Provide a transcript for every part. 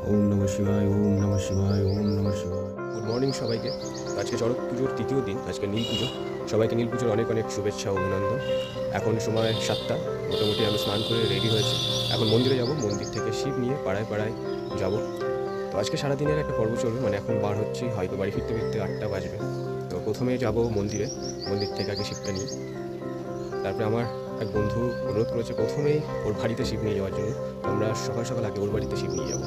ওম নমঃ শিবায়, ওম নমঃ শিবায়, ওম নমঃ শিবায়। গুড মর্নিং সবাইকে। আজকে চড়ক পুজোর তৃতীয় দিন, আজকে নীল পুজো। সবাইকে নীল পুজোর অনেক অনেক শুভেচ্ছা ও অভিনন্দন। এখন সময় 7টা, মোটামুটি আমি স্নান করে রেডি হয়েছি। এখন মন্দিরে যাব, মন্দির থেকে শিব নিয়ে পাড়ায় পাড়ায় যাব। তো আজকে সারাদিনের একটা পর্ব চলবে, মানে এখন বার হচ্ছি, হয়তো বাড়ি ফিরতে ফিরতে 8টা বাজবে। তো প্রথমে যাব মন্দিরে, মন্দির থেকে আগে শিবটা নিই। তারপরে আমার এক বন্ধু অনুরোধ করেছে প্রথমেই ওর বাড়িতে শিব নিয়ে যাওয়ার জন্য। তো আমরা সকাল সকাল আগে ওর বাড়িতে শিব নিয়ে যাবো।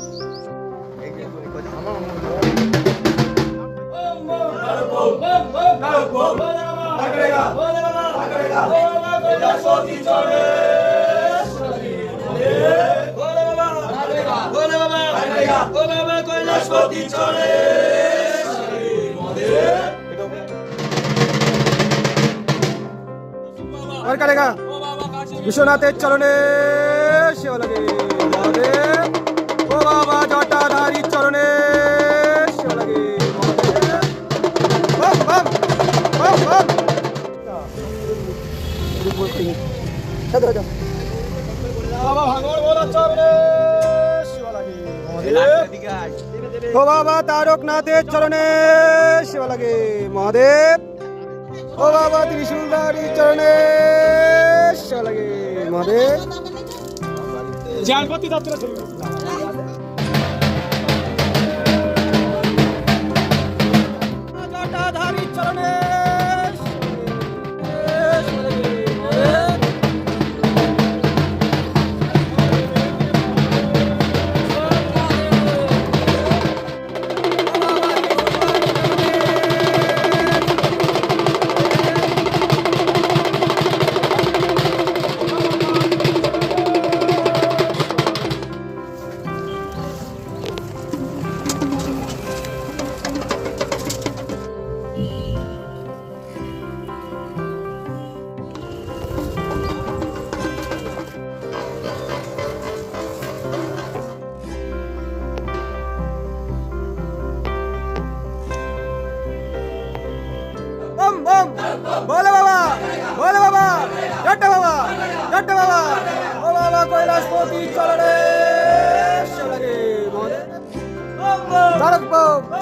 বিশ্বনাথের চরণে সেবা লাগে মহাদেব। ও বাবা জটাধারীর চরণে সেবা লাগে মহাদেব। বাবা ভাঙর বলার চরণে সেবা লাগে মহাদেব। ও বাবা তারকনাথের চরণে সেবা লাগে মহাদেব। ও বাবা ত্রিশূলধারীর চরণে সেবা লাগে মহাদেব। জালপতি যাত্রা চলবে। জটাধারীর চরণে বলে বাবা, বলে বাবা, জটা বাবা, জটা বাবা। ও বাবা কৈলাসপতি চরণে সেবা লাগে মহাদেব। তারক বাবা